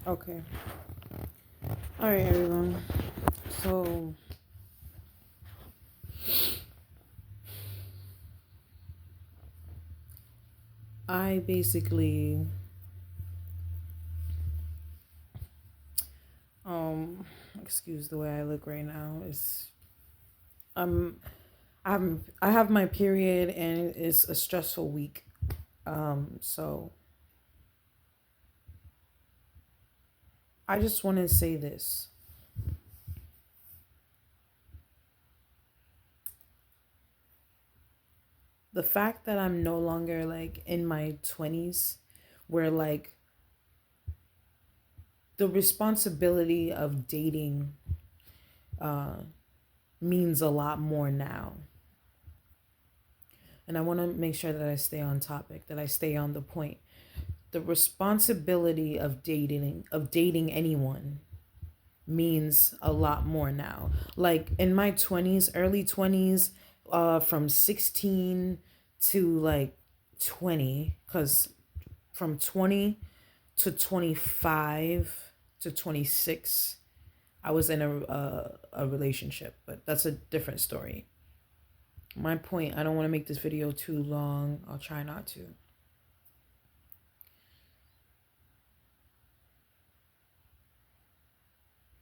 Okay. All right, everyone. So I basically, um, excuse the way I look right now. Is I'm I have my period and it's a stressful week. So I just want to say this: the fact that I'm no longer like in my 20s, where like the responsibility of dating uh means a lot more now. And I want to make sure that I stay on topic, that I stay on the point. The responsibility of dating anyone means a lot more now. Like in my 20s, early 20s, from 16 to like 20, cuz from 20 to 25 to 26, I was in a relationship, but that's a different story. My point, I don't want to make this video too long. I'll try not to.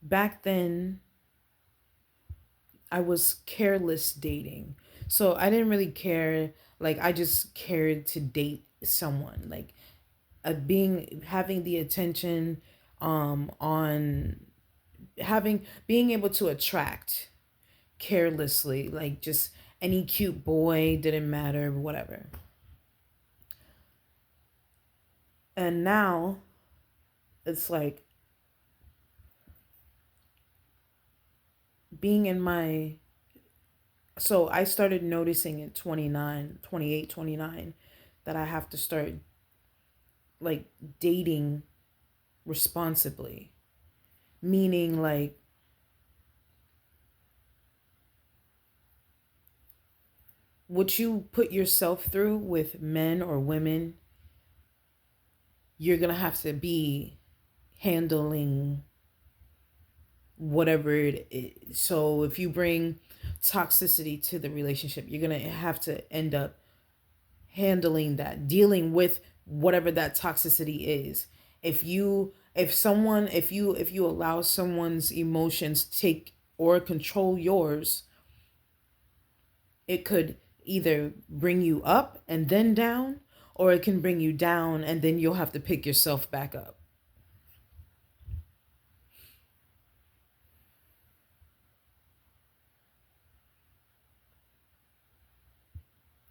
Back then, I was careless dating. So I didn't really care. Like, I just cared to date someone. Like, having the attention, on being able to attract carelessly, like, just any cute boy, didn't matter, whatever. And now it's like being in my so I started noticing at 29, 28, 29, that I have to start like dating responsibly. Meaning like what you put yourself through with men or women, you're going to have to be handling whatever it is. So if you bring toxicity to the relationship, you're going to have to end up handling that, dealing with whatever that toxicity is. If you allow someone's emotions take or control yours, it could either bring you up and then down, or it can bring you down and then you'll have to pick yourself back up.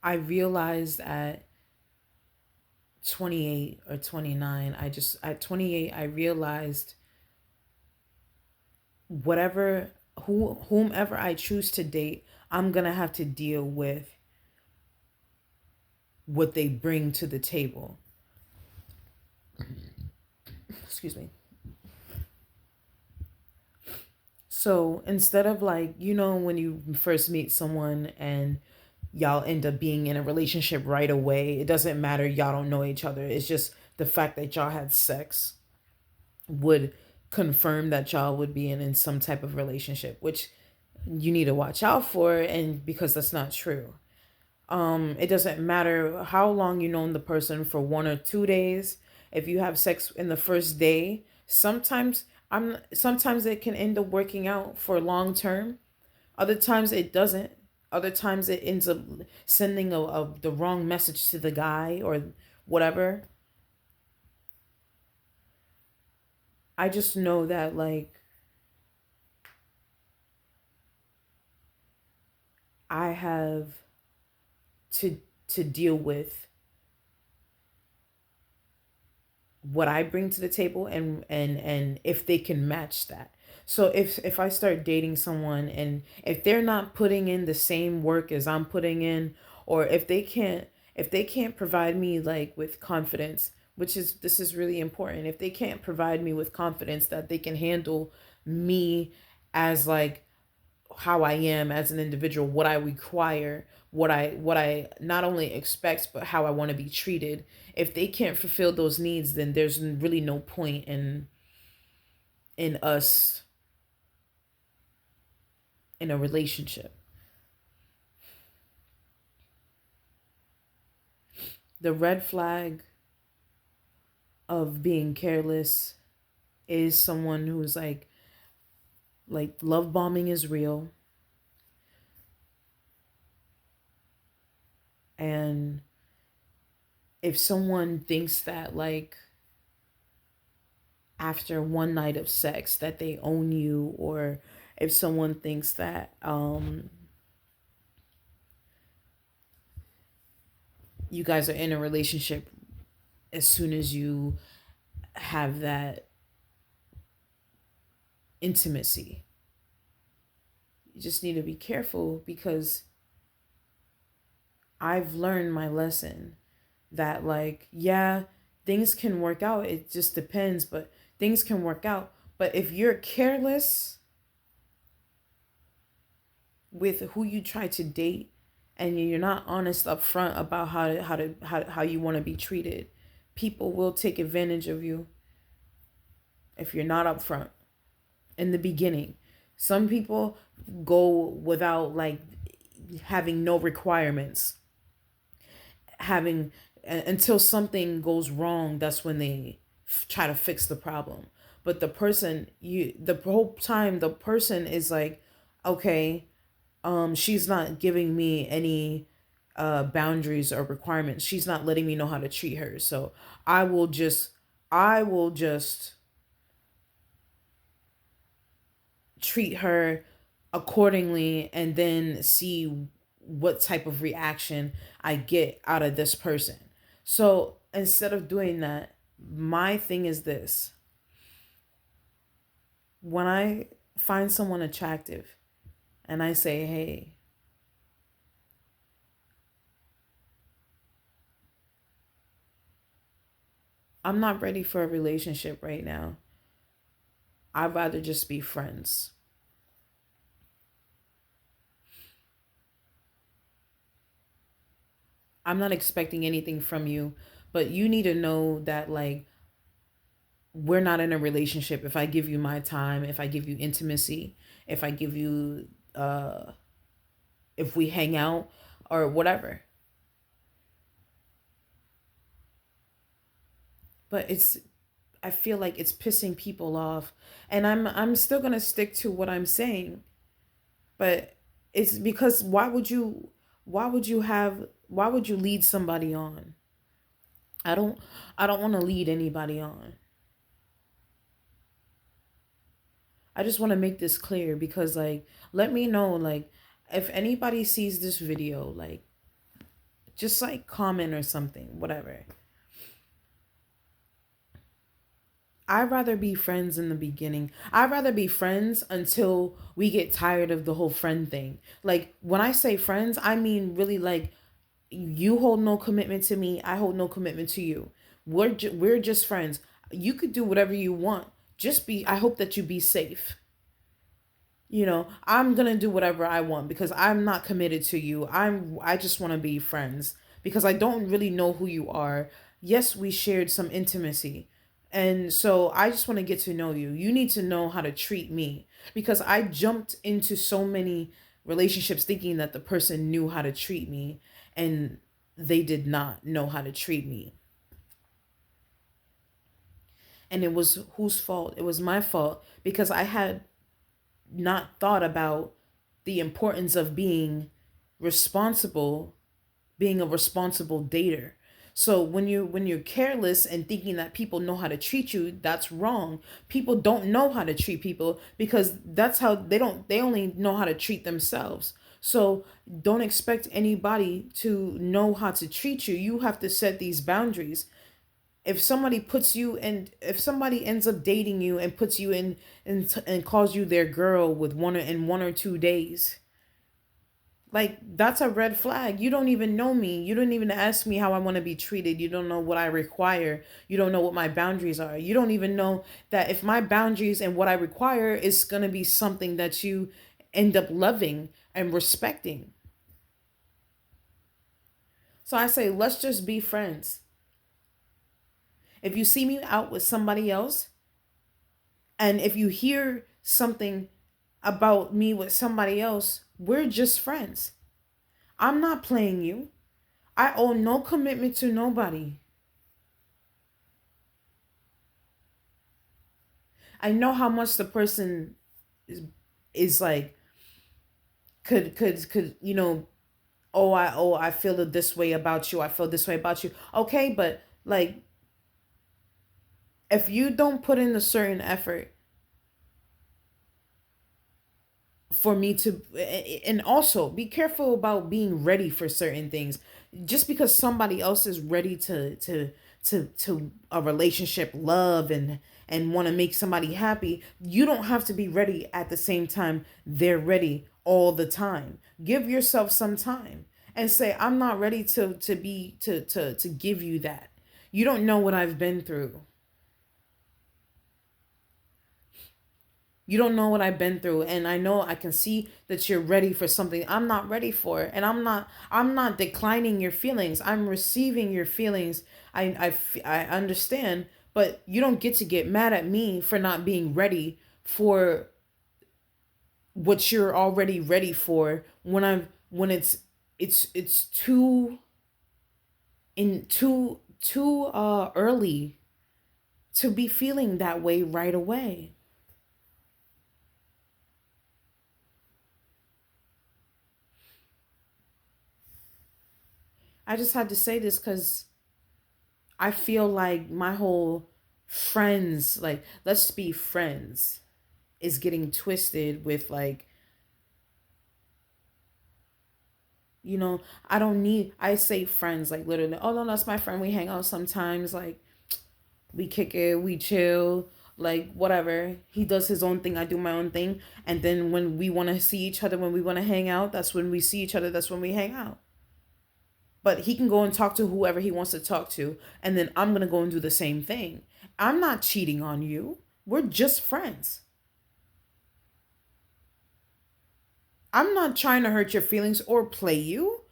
I realized at 28 or 29, at 28 I realized whomever I choose to date, I'm going to have to deal with what they bring to the table. Excuse me. So instead of like, when you first meet someone and y'all end up being in a relationship right away, it doesn't matter, y'all don't know each other. It's just the fact that y'all had sex would confirm that y'all would be in some type of relationship, which you need to watch out for, and because that's not true. It doesn't matter how long you known the person, for 1 or 2 days. If you have sex in the first day, sometimes it can end up working out for long term. Other times it doesn't. Other times it ends up sending the wrong message to the guy or whatever. I just know that like I have to deal with what I bring to the table, and if they can match that. So if I start dating someone and if they're not putting in the same work as I'm putting in, or if they can't provide me like with confidence, which is this is really important. If they can't provide me with confidence that they can handle me as like how I am as an individual, what I require, what I not only expect, but how I want to be treated. If they can't fulfill those needs, then there's really no point in in us in a relationship. The red flag of being careless is someone who's like love bombing is real, and if someone thinks that like after one night of sex that they own you, or if someone thinks that you guys are in a relationship as soon as you have that intimacy, you just need to be careful, because I've learned my lesson that like, yeah, things can work out, it just depends, but things can work out. But if you're careless with who you try to date, and you're not honest up front about how you want to be treated, people will take advantage of you if you're not upfront in the beginning. Some people go without like having no requirements, having until something goes wrong, that's when they try to fix the problem. But the person, you the whole time the person is like, okay, she's not giving me any boundaries or requirements, she's not letting me know how to treat her, so I will just treat her accordingly, and then see what type of reaction I get out of this person. So instead of doing that, my thing is this: when I find someone attractive and I say, hey, I'm not ready for a relationship right now, I'd rather just be friends. I'm not expecting anything from you, but you need to know that like we're not in a relationship if I give you my time, if I give you intimacy, if I give you if we hang out or whatever. But it's I feel like it's pissing people off, and I'm still going to stick to what I'm saying, but it's because why would you lead somebody on? I don't I don't want to lead anybody on. I just want to make this clear, because like let me know like if anybody sees this video, like just like comment or something, whatever. I'd rather be friends in the beginning. I'd rather be friends until we get tired of the whole friend thing. Like when I say friends, I mean really like you hold no commitment to me, I hold no commitment to you. We're just friends. You could do whatever you want. Just be I hope that you be safe. I'm going to do whatever I want because I'm not committed to you. I just want to be friends because I don't really know who you are. Yes, we shared some intimacy. And so I just want to get to know you. You need to know how to treat me, because I jumped into so many relationships thinking that the person knew how to treat me, and they did not know how to treat me. And it was whose fault? It was my fault, because I had not thought about the importance of responsible being a responsible dater. So when you're careless and thinking that people know how to treat you, that's wrong. People don't know how to treat people, because that's how they only know how to treat themselves. So don't expect anybody to know how to treat you. You have to set these boundaries. If somebody ends up dating you and puts you and calls you their girl with one or 2 days, like that's a red flag. You don't even know me. You don't even ask me how I want to be treated. You don't know what I require. You don't know what my boundaries are. You don't even know that if my boundaries and what I require is going to be something that you end up loving and respecting. So I say, let's just be friends. If you see me out with somebody else, And if you hear something about me with somebody else, we're just friends. I'm not playing you. I owe no commitment to nobody. I know how much the person is, is like could oh I feel this way about you. I feel this way about you. Okay, but like if you don't put in a certain effort for me to, and also be careful about being ready for certain things. Just because somebody else is ready to a relationship, love, and want to make somebody happy, you don't have to be ready at the same time they're ready all the time. Give yourself some time and say, I'm not ready to give you that. You don't know what I've been through. You don't know what I've been through, and I know I can see that you're ready for something I'm not ready for. And I'm not declining your feelings. I'm receiving your feelings. I understand, but you don't get to get mad at me for not being ready for what you're already ready for when it's too early to be feeling that way right away. I just had to say this cuz I feel like my whole friends, like, let's be friends, is getting twisted with, like, I don't need, I say friends, like, literally, oh no, that's my friend. We hang out sometimes, like, we kick it, we chill, like, whatever. He does his own thing, I do my own thing. And then when we want to see each other, when we want to hang out, that's when we see each other, that's when we hang out. But he can go and talk to whoever he wants to talk to, and then I'm gonna go and do the same thing. I'm not cheating on you. We're just friends. I'm not trying to hurt your feelings or play you.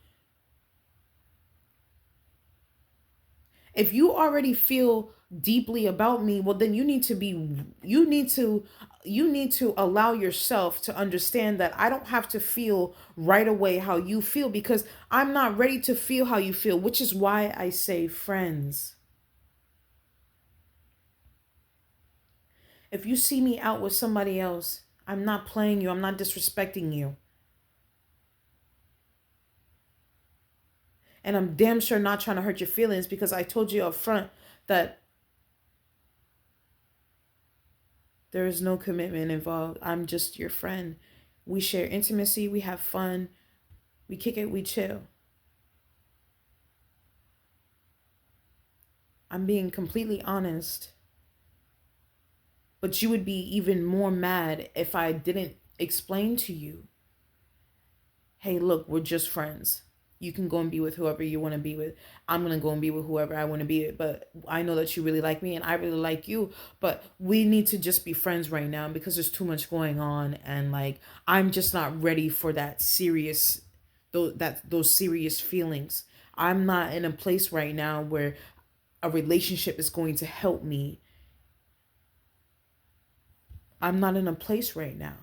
If you already feel deeply about me, well then you need to allow yourself to understand that I don't have to feel right away how you feel, because I'm not ready to feel how you feel, which is why I say friends. If you see me out with somebody else, I'm not playing you. I'm not disrespecting you. And I'm damn sure not trying to hurt your feelings, because I told you up front that there is no commitment involved. I'm just your friend. We share intimacy, we have fun, we kick it, we chill. I'm being completely honest. But you would be even more mad if I didn't explain to you, hey, look, we're just friends. You can go and be with whoever you want to be with. I'm going to go and be with whoever I want to be with. But I know that you really like me and I really like you. But we need to just be friends right now because there's too much going on. And like, I'm just not ready for that serious, those serious feelings. I'm not in a place right now where a relationship is going to help me. I'm not in a place right now.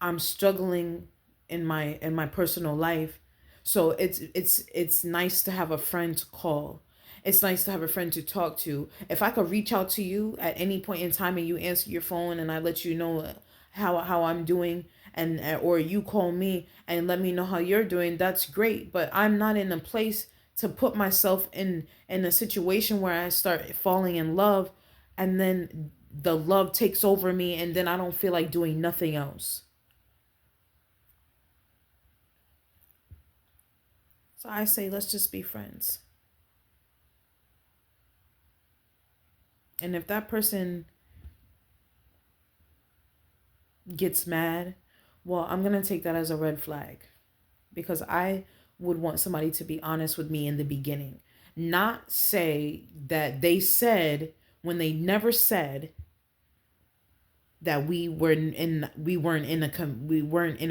I'm struggling in my personal life. So it's nice to have a friend to call. It's nice to have a friend to talk to. If I could reach out to you at any point in time and you answer your phone and I let you know how I'm doing, and or you call me and let me know how you're doing, that's great. But I'm not in a place to put myself in a situation where I start falling in love, and then the love takes over me and then I don't feel like doing nothing else. So I say, let's just be friends. And if that person gets mad, well, I'm going to take that as a red flag, because I would want somebody to be honest with me in the beginning. Not say that they said when they never said that we weren't in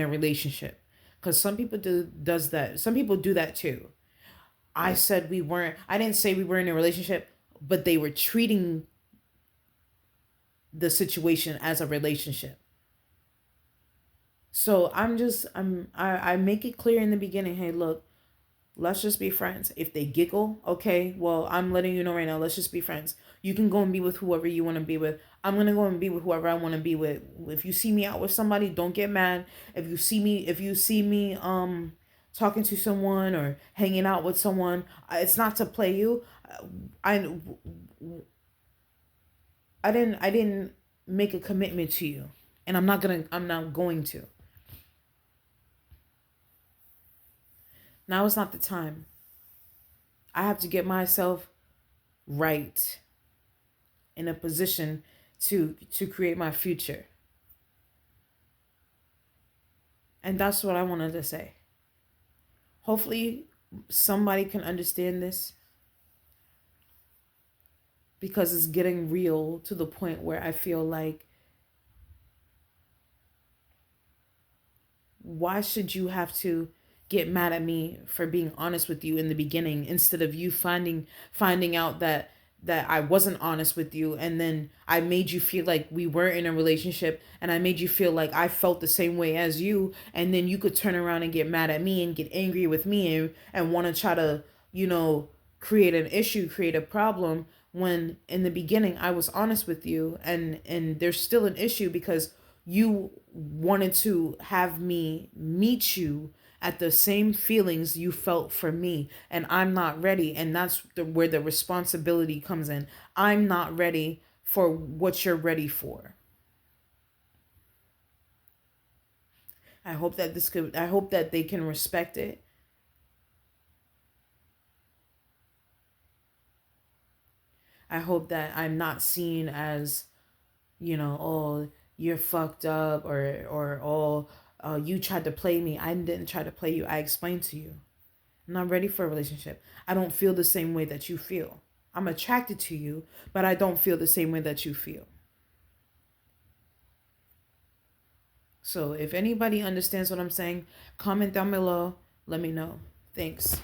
a relationship. Cuz some people does that. Some people do that too. I said we weren't. I didn't say we were in a relationship. but they were treating the situation as a relationship. So I make it clear in the beginning, hey, look, let's just be friends. If they giggle, okay, well, I'm letting you know right now, let's just be friends. You can go and be with whoever you want to be with. I'm going to go and be with whoever I want to be with. If you see me out with somebody, don't get mad. If you see me talking to someone or hanging out with someone, it's not to play you. I I didn't make a commitment to you, and I'm not going to. Now is not the time. I have to get myself right in a position to create my future. And that's what I wanted to say. Hopefully somebody can understand this, because it's getting real to the point where I feel like, why should you have to get mad at me for being honest with you in the beginning, instead of you finding out that I wasn't honest with you, and then I made you feel like we were in a relationship, and I made you feel like I felt the same way as you, and then you could turn around and get mad at me and get angry with me, and want to try to, you know, create an issue, create a problem, when in the beginning I was honest with you, and there's still an issue because you wanted to have me meet you at the same feelings you felt for me, and I'm not ready, and that's where the responsibility comes in. I'm not ready for what you're ready for. I hope that they can respect it. I hope that I'm not seen as, oh, you're fucked up, or oh, you tried to play me. I didn't try to play you. I explained to you. I'm not ready for a relationship. I don't feel the same way that you feel. I'm attracted to you, but I don't feel the same way that you feel. So if anybody understands what I'm saying, comment down below. Let me know. Thanks.